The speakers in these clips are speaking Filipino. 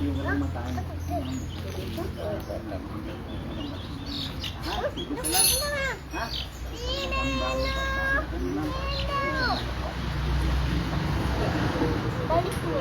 Ayaw mo lang matahan. Ha? Gusto lang? Ha? Ang bago pa. Balik mo.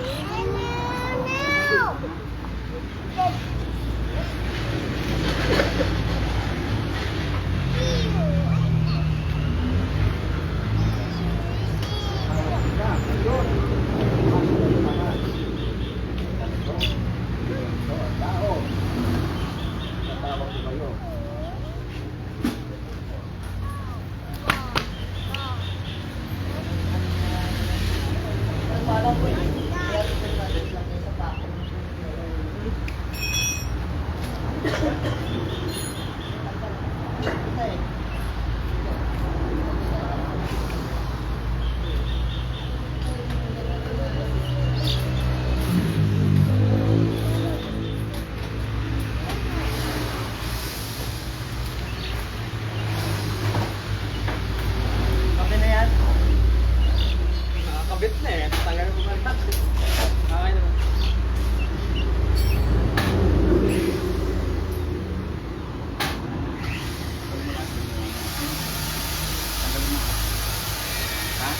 Nakakabit na eh. Tagal mo ba? Okay naman. Ha?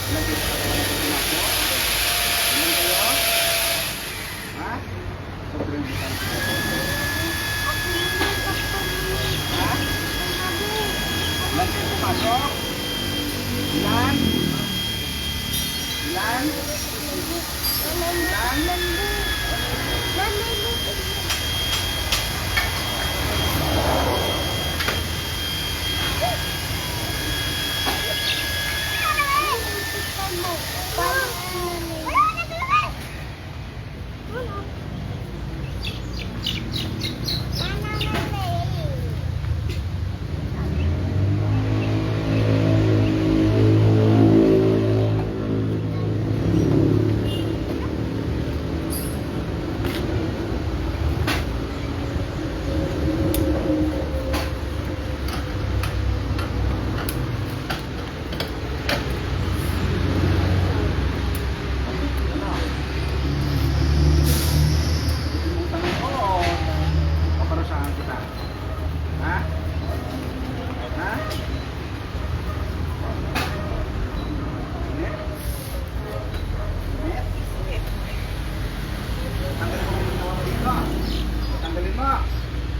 Ilan kayo sa katawan ng pagkinapo? Ilan kayo? Ha? Sobrang bitan ko. Ha? Ilan kayo pumasok? Ilan? Ilan? Ilan?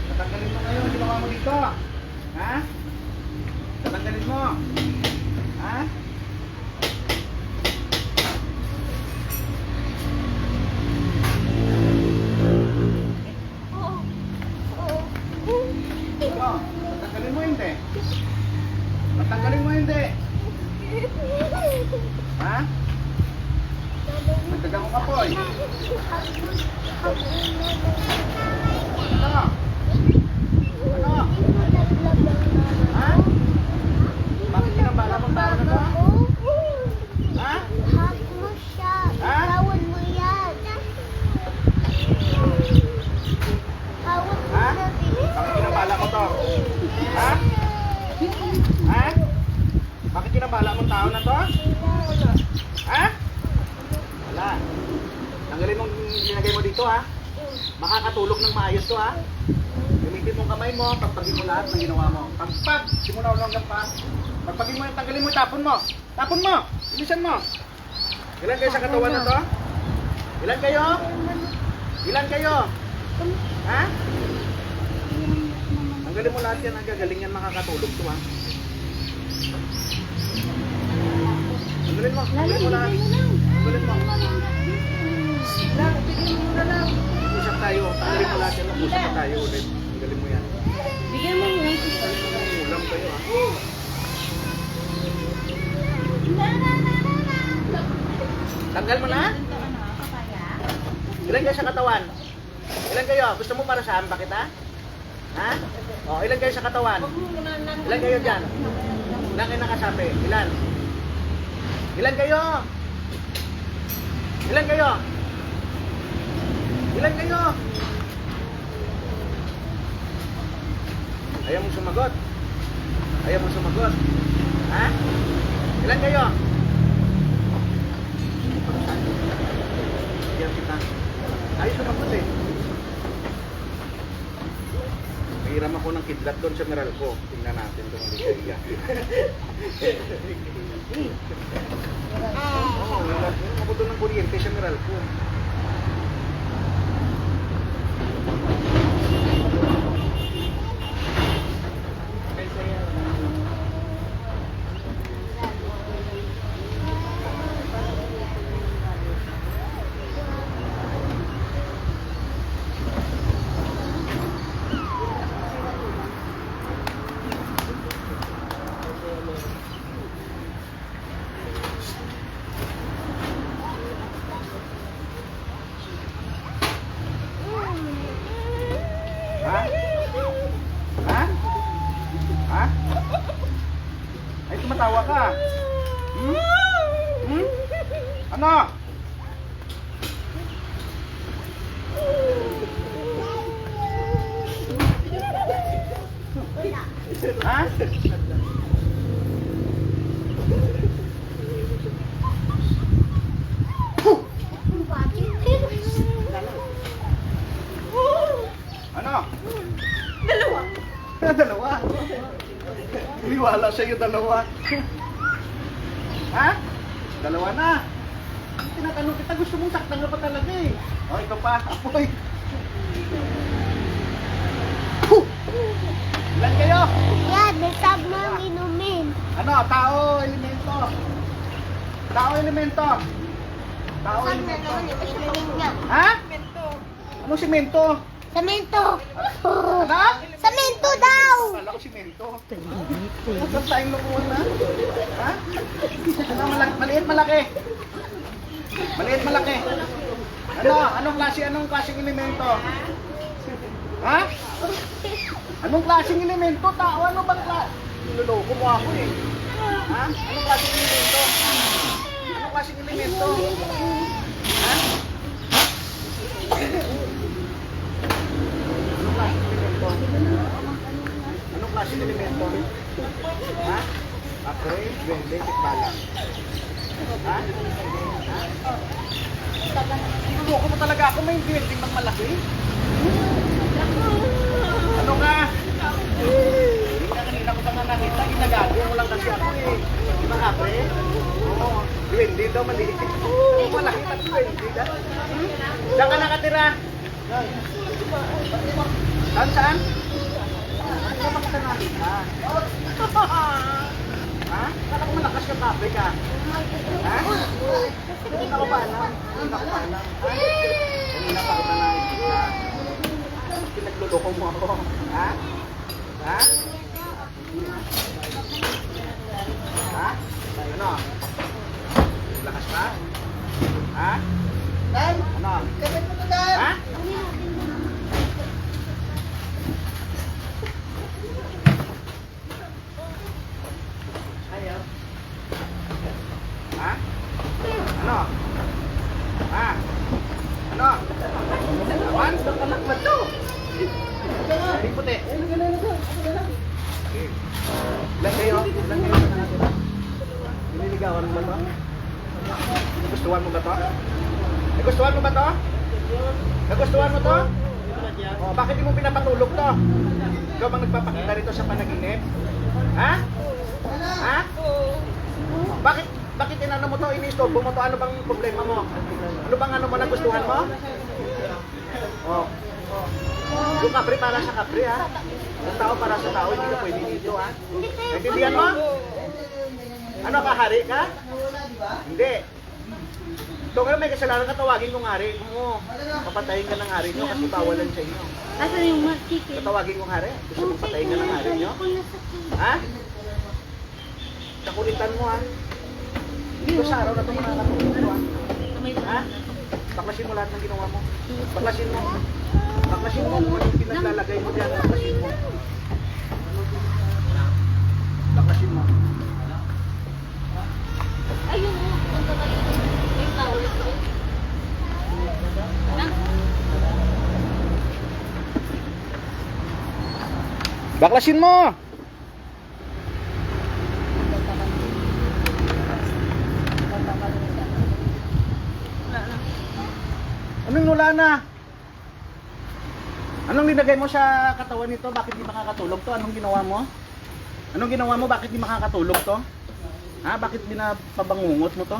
Tatanggalin mo ngayon, ginawa mo dito. Ha? Tatanggalin mo. Ha? Ano? Tatanggalin mo hindi? Tatanggalin mo hindi? Ha? Nagdagang ko kapoy. Ano? Ano? Ha? Bakit kinambala mong tao na to? Ha? Hug mo siya. Ha? Itawan mo yan. Hawak mo Ha? na Bakit kinambala mo to? Ha? Ha? Bakit kinambala mong tao na to? Ha? Wala. Tanggalin mong linagay mo dito ha. Makakatulog ng maayos to ha. Gamitin mong kamay mo, pagpagin mo lahat ng ginawa mo. Pagpag, simula ulang lampas. Pagpagin mo yung tanggalin mo, tapon mo. Tapon mo, bilisan mo. Ilan kayo sa katawan na to? Ilan kayo? Ilan kayo? Ha? Tanggalin mo lahat yan, ang gagaling yan, makakatulog to ha. Tanggalin mo, tanggalin mo lahat. Tanggalin mo. Bigyan mo na lang. Usap tayo, tanggalin mo lahat yan, usap pa tayo ulit. Tanggalin mo yan. Bigyan mo yan. Ulam kayo ha. Tanggal mo na? Ilan kayo sa katawan? Ilan kayo? Gusto mo para saan ba kita? Ha? O, ilan kayo sa katawan? Ilan kayo dyan? Ilan kayo nakasabi? Ilan? Ilan kayo? Ilan kayo? Ilan kayo? Ayaw mong sumagot? Ayaw mong sumagot? Ha? Ilan kayo? Para saan? Ayaw kita. Ayaw sumagot eh. ako ng kidlat doon sa Meralco. Tingnan natin kung hindi siya iyak. Oo, nilagyan ako doon ng kuryente sa Meralco. Ha? Ha? Ha? Ay, tumatawa ka. Hmm? Hmm? Ano? Ha? Ano? Dalawa. Dalawa. Iniwala sa'yo dalawa. Ha? Dalawa na. Tinatanong kita, gusto mong saktan ka pa talaga eh. O, ito pa, apoy. Ilan kayo? Yan, nasab mo ang inumin. Ano? Tao, elemento. Tao, elemento. Tao, Nasab na elemento. naman yung inumin niya. Ha? Anong simento? Samento. Ano? Samento daw. Kala ko simento. Saan tayong lukuhan na? Ha? Ano, maliit, malaki? Maliit, malaki? Ano? Anong klaseng elemento? Ha? Anong klaseng elemento? Tao, ano bang klase? Niloloko mo ako eh. Ha? Anong klaseng elemento? Anong klaseng elemento? Ha? Anong klaseng elemento? Ha? Apre, duwende, tikbala. Ha? Ha? Niloloko mo talaga ako, may duwending ng malaki. Ano ka? Kanina ko pa nga nakita, ginagago mo lang kasi ako eh. Di ba apre? Oo, duwende daw, maliit. Malaki na duwende daw. Saan ka nakatira? Saan? Ano ba ka nakita? Ha? Kala ko malakas ka kape ka. Ha? Hindi na ko pa alam. Kanina pa kita nakikita. Pinagluloko mo ako. Ha? Ha? Ha? Ano? Lakas pa? Ha? Dan, Ano? kapit mo to, Dan. Ha? Ayaw. Ha? Ano? Ha? Ano? Lawan? Anak mo to. Hindi puti. Okay. Ilan kayo? Ilan kayo sa nakatira? Nililigawan mo ba to? Nagustuhan mo ba to? Nagustuhan mo ba to? Nagustuhan mo to? Oh, bakit di mo pinapatulog to? Ikaw bang nagpapakita rito sa panaginip? Ha? Ha? Bakit inano mo to? Ini-stop mo to? Ano bang problema mo? Ano bang ano mo nagustuhan mo? Oh. Yung kapre para sa kapre ha. Yung tao para sa tao, hindi ka pwede dito ha. Naintindihan mo? Ano ka, hari ka? Hindi. Ito nga may kasalanan ka, tawagin kong hari mo. Papatayin ka ng hari nyo kasi bawalan sa inyo. Asa yung chicken? Tatawagin kong hari. Gusto mong patayin ka ng hari nyo? Ha? Kakulitan mo ha. Dito sa araw na ito makakatulog mo ha. Ha? Baklasin mo lahat ng ginawa mo. Baklasin mo. Baklasin mo kung anong pinaglalagay mo dyan. Baklasin mo. Baklasin mo. Ayun mo, punta tayo. May tawag ito. Baklasin mo! Anong wala na? Anong linagay mo sa katawan nito? Bakit di makakatulog to? Anong ginawa mo? Anong ginawa mo? Bakit di makakatulog to? Ha? Bakit binapabangungot mo to?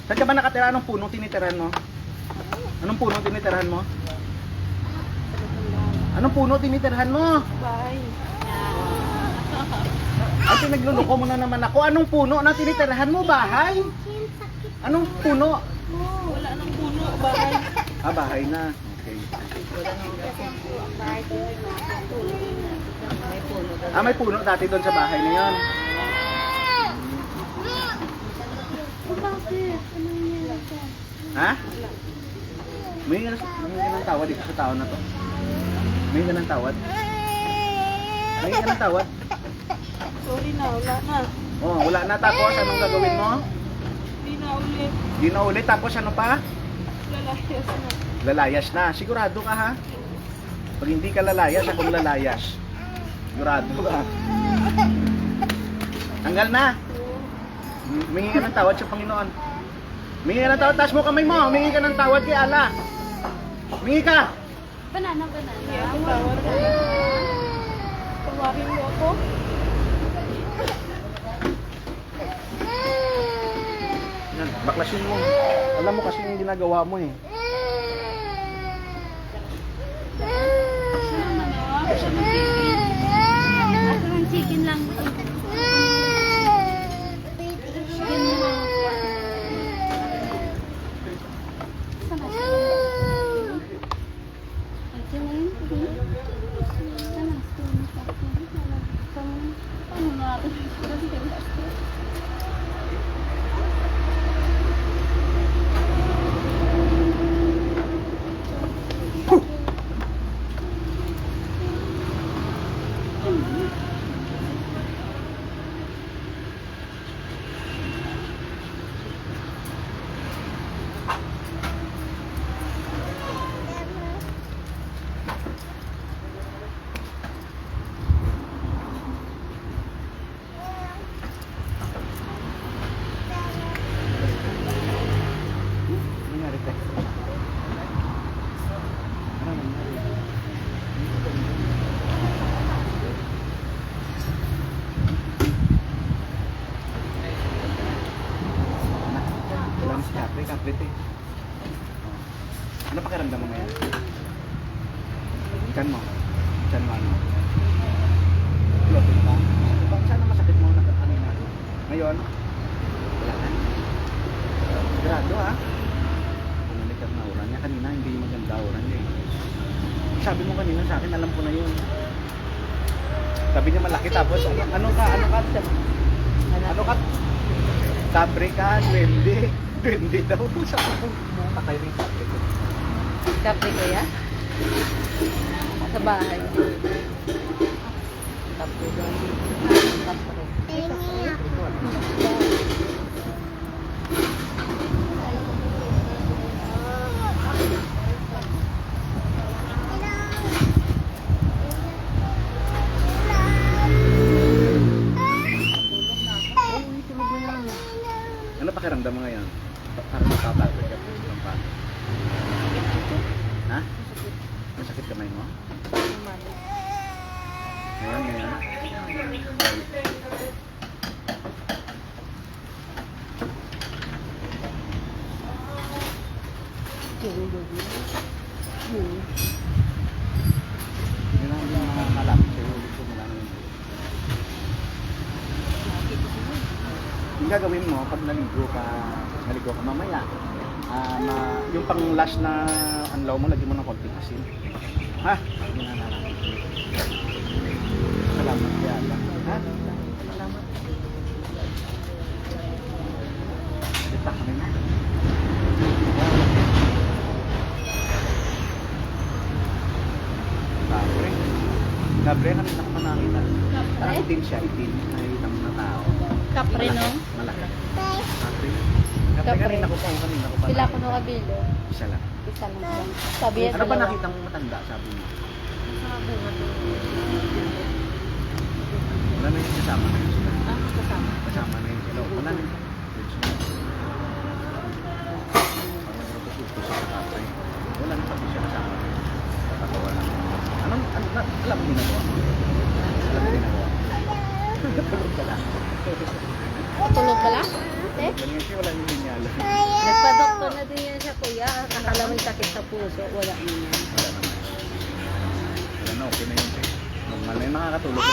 Saan ka ba nakatira? Anong puno tinitirahan mo? Anong puno tinitirahan mo? Anong puno tinitirahan mo? Bye. Ay, pinagluloko mo na naman ako. Anong puno na tinitirahan mo? Bahay? Anong puno? Wala nang puno. Bye. Ah, bahay na. Okay. Ah, may puno dati doon sa bahay na yon. Bakit? Ano nangyari ka? Ha? May ng tawad dito sa tao na to. May ng tawad. May ng tawad. Sorry na, wala na. Oh, wala na. Tapos anong gagawin mo? Hindi na ulit. Di na ulit. Tapos ano pa? Lalayas na. Lalayas na. Sigurado ka ha? Pag hindi ka lalayas, akong lalayas. Sigurado ka. Tanggal na. Humingi ka ng tawad sa Panginoon. Humingi ka ng tawad. Taas mo kamay mo. Humingi ka ng tawad kay Allah. Humingi ka. Banana. Hindi ako tawar ka. Tawarin mo ako. Yan, baklasin mo. Alam mo kasi yung ginagawa mo eh. Asa ng chicken lang. Chicken mo. Sana. Paano natin? Nangyari ka. Ano nangyari? Wala mas kapre eh. Ano pakiramdam mo ngayon? Ikan mo ano? Floating ba? Saan ang masakit mo na kanina? Ngayon? Wala na. Sigurado ha? Bumalik at naura niya kanina, hindi maganda aura niya eh. Sabi mo kanina sa akin, alam ko na yun. Sabi niya malaki tapos ano ka? Ano ka? Sabre ka, duwende daw. Sabi ko, patay rin sabi ko. Kapre ko yan? Sa bahay. Kapre doon. Kapre. Ano pakiramdam mo ngayon? Parang natatabig ka sa kampan. Ha? Masakit kamay mo? Ngayon. Yun ang mga malapit sa'yo. Gusto mo lang yun. Yung gagawin mo, pag naligo ka mamaya, yung pang last na anlaw mo, lagyan mo ng konting asin. Ha? Yun na natin. Salamat kaya Allah. Ha? Salamat. Kita kami na. Gabriel, kanina ko pa nakita. Parang itim siya, itim. Nakita mo na tao. Kapre no? Malaki. Kapre. Kapre Kapre. kanina ko pa Sila ko nakita. no kabilo. Isa lang. Isa lang. Sabi yan Ano ba nakita mong matanda, sabi mo? Wala na yung kasama na yun sila. Kasama. Kasama na yun sila. Wala na yun. Parang nagpapasuto sa tatay. Wala na pati siya kasama. Kapatawa lang. Wala. Nagpa-doktor na din yan siya, kuya. Akala may sakit sa puso. Wala niya. Wala naman. Wala na, okay na yun. Normal na yun, nakakatulog.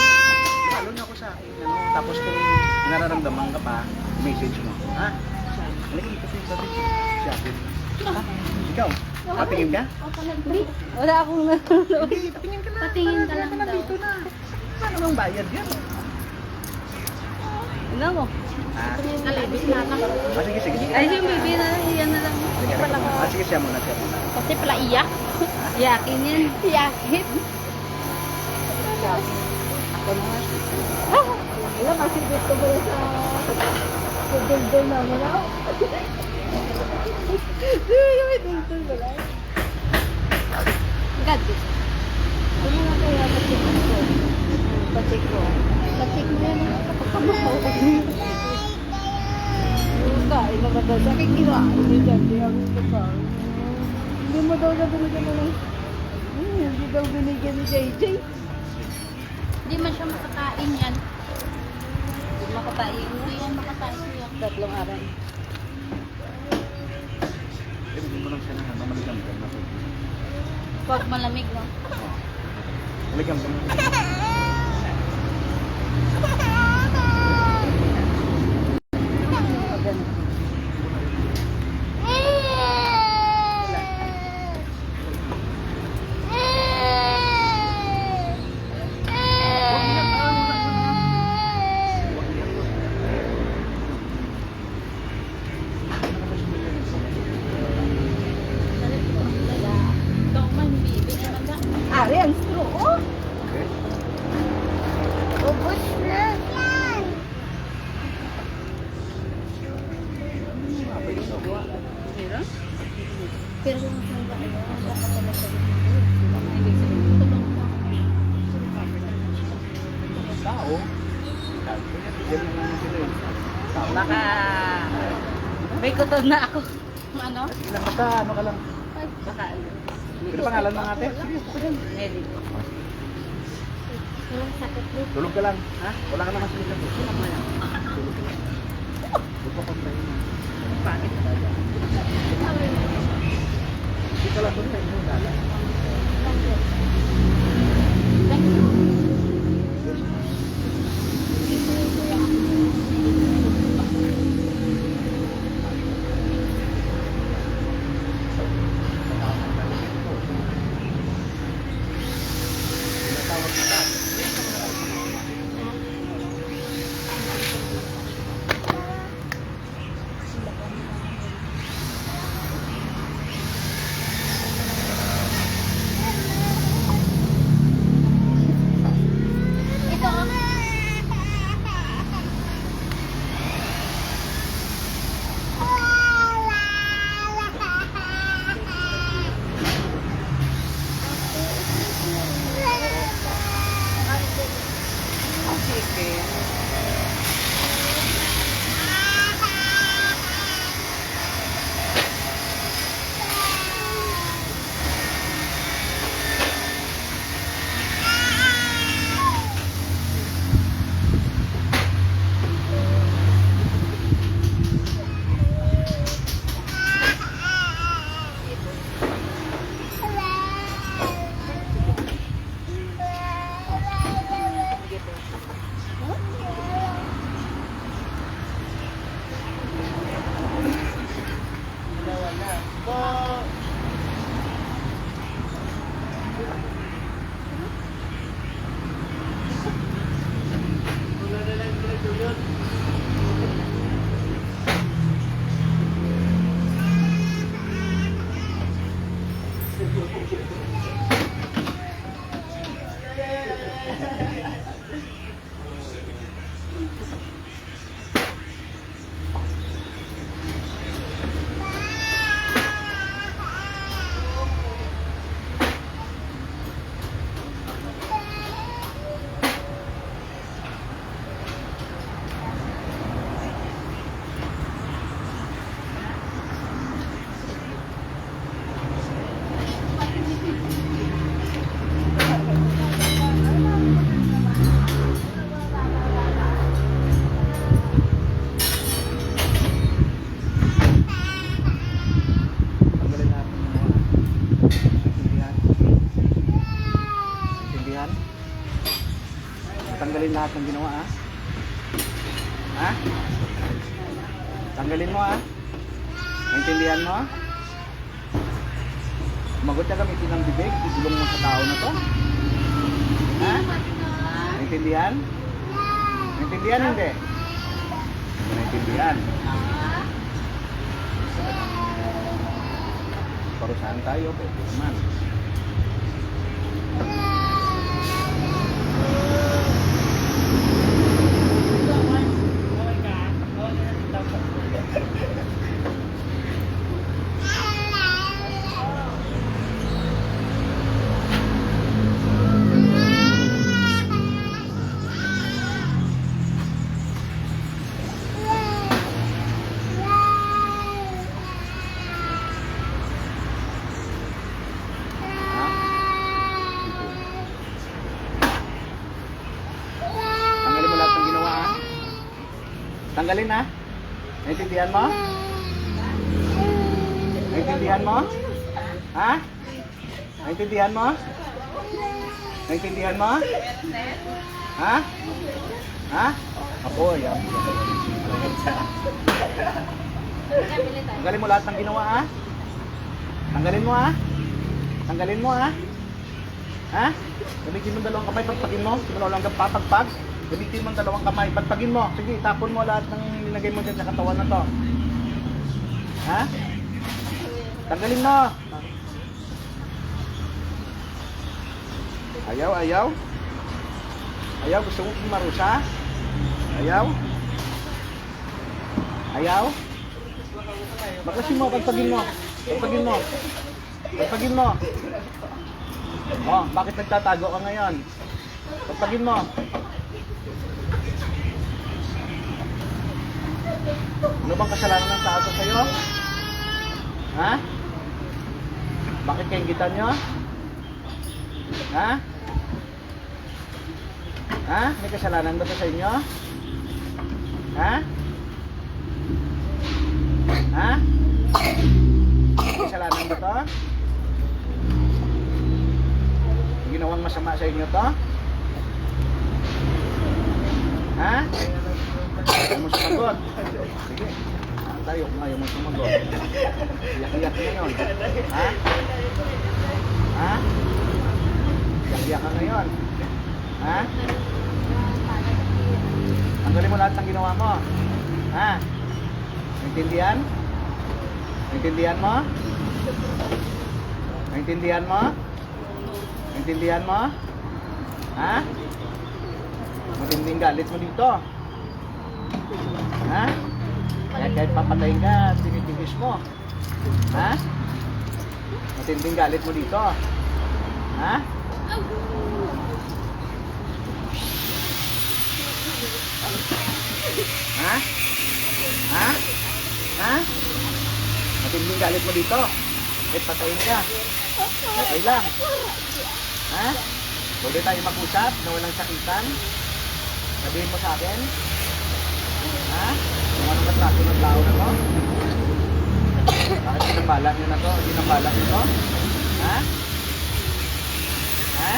Lalo na ako sa akin. Ano? Tapos kung nararamdaman ka pa, message mo. Ha? Halika dito sa siya. Ha? Ikaw? Patingin ka? Wala akong nanonood. Hindi, patingin ka na. Patingin ka lang daw. Dito na. Paano bang bayad yan? Ano mo? Ha? Kalabis na ako. Sige, sige, sige. Ay, yung baby na lang. Iyan na lang. Sige, Pala ko. sige, siya muna, siya muna. Kasi pala iyak. Iyakin yan. Iyakin. Ako na nga. Wala, kasi gusto ko sa duldul namin ako. May duldul ba lang? God, gusto. Ano nga kaya patik ko? Patik ko. Patik mo yan. Kapagkamahaw ko. Kain na ba daw? Sa aking kinain niya dyan. Di ako kapag. Hindi mo daw na binigyan mo ng... Hindi daw binigyan ni JJ. Hindi man siya makakain yan. Makatayin Hindi niya. yan makakain yan. 3 araw. Hindi mo lang siya na mamalikan ka na. Pag malamig, no? Malikan ka na. Ikaw man, bibi naman na. Ari, ang straw. Oh! Okay. Ubus na. Yan. Meron? Pero kung saan ba kayo, wala ka pala sa ibig sabihin, tulong mo. Tao. Yan na lang sila eh. Tao. Baka may kuton na ako. Ano? Sige lang, basta ano ka lang. Baka Ano pangalan ng ate? Nelly. Walang sakit mo. Tulog ka lang. Ha? Wala ka naman sila. Tulog ka lang. Huwag pa kontayin mo. Bakit? Hindi ka lang kontayin mo. Dala. Thank you. lahat ng ginawa, ha? Ha? Tanggalin mo, ha? Naintindihan mo? Magot ka gamitin ng bibig, igulong mo sa tao na to. Ha? Naintindihan? Naintindihan hindi? Naintindihan. Parusahan tayo, pwede naman. Tanggalin mo lahat ng ginawa, ha? Tanggalin, ha? Naintindihan mo? Naintindihan mo? Ha? Naintindihan mo? Naintindihan mo? Ha? Ha? Ako, yan. Tanggalin mo lahat ng ginawa, ha? Tanggalin mo, ha? Tanggalin mo, ha? Ha? Gamitin mo dalawang kamay, pagpagin mo. Simula lang kang papagpag. Gamitin mo dalawang kamay, pagpagin mo. Sige, itapon mo lahat ng nilagay mo dyan sa katawan na to. Ha? Tanggalin mo. Ayaw, ayaw. Ayaw, gusto mo marusa? Ayaw? Ayaw? Bakasin mo, pagpagin mo. Pagpagin mo. Pagpagin mo. Oh, bakit nagtatago ka ngayon? Pagpagin mo. Ano bang kasalanan ng tao sa sa'yo? Ha? Bakit kaingitan nyo? Ha? Ha? May kasalanan ba sa inyo? Ha? Ha? May kasalanan ba to? Ginawang masama sa inyo to? Ha? Ayaw mo sumagot. Sige. Saan tayo kung ayaw mo sumagot? Iyak-iyak na yun. Ha? Ha? Iyak-iyak ka ngayon. Ha? Tanggalin mo lahat ng ginawa mo. Ha? Naintindihan? Naintindihan mo? Naintindihan mo? Naintindihan mo? Ha? Matinding galit mo dito. Ha? Kaya kahit papatayin ka, tinitigis mo. Ha? Matinding galit mo dito. Ha? Ha? Ha? Ha? Matinding galit mo dito. Kahit patayin ka. Okay lang. Ha? Pwede tayo mag-usap na walang sakitan? Sabihin mo sa akin? Ha? Kung anong katrato ng tao na to? Bakit sinambala nyo na to? Sinambala nyo to? Ha? Ha?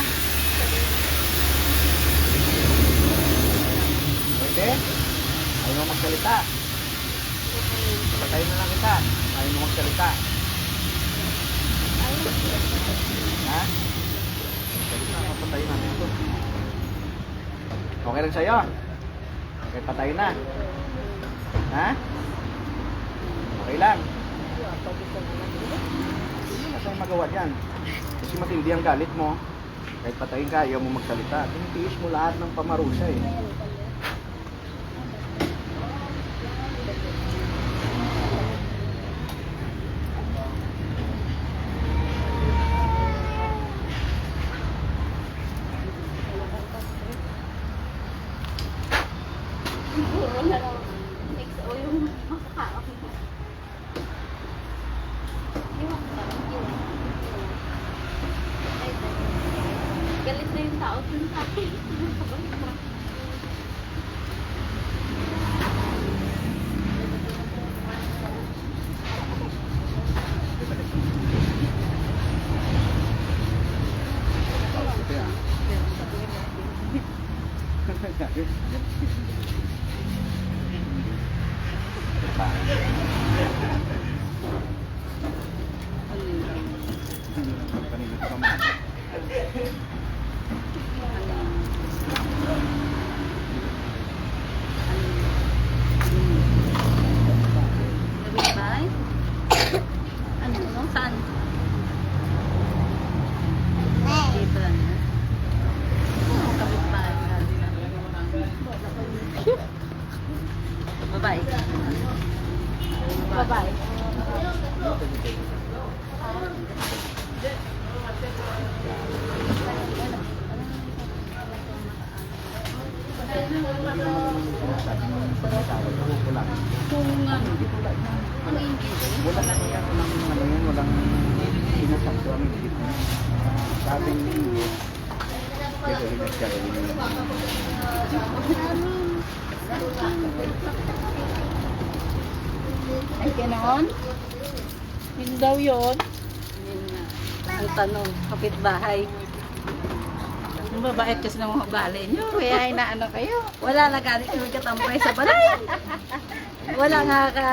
Pwede? Ayaw mo magsalita. Patayin na lang kita. Ayaw mo magsalita. Ha? Patayin natin ito. Okay lang sa'yo? Okay, patayin na. Ha? Okay lang. Saan magawa yan? Kasi matindi ang galit mo. Kahit patayin ka, ayaw mo magsalita. Tinitiis mo lahat ng pamarusa eh. Galit na yung tao dun sa akin. Ito yan. Saan? Dito lang. Kapit-bahay natin. Babae. Babae. Kung ano, ang ingit. Wala na kaya walang sinasakto ang ingit niya. Sabing ingit. Pero hinagkaroon niya. Ay, ganoon? Yun daw yun. Yun nga. Ang tanong, kapitbahay. Ang babait kasi ng mga balay nyo. Kaya inaano kayo. Wala na galing kayo katampay sa balay. Wala nga ka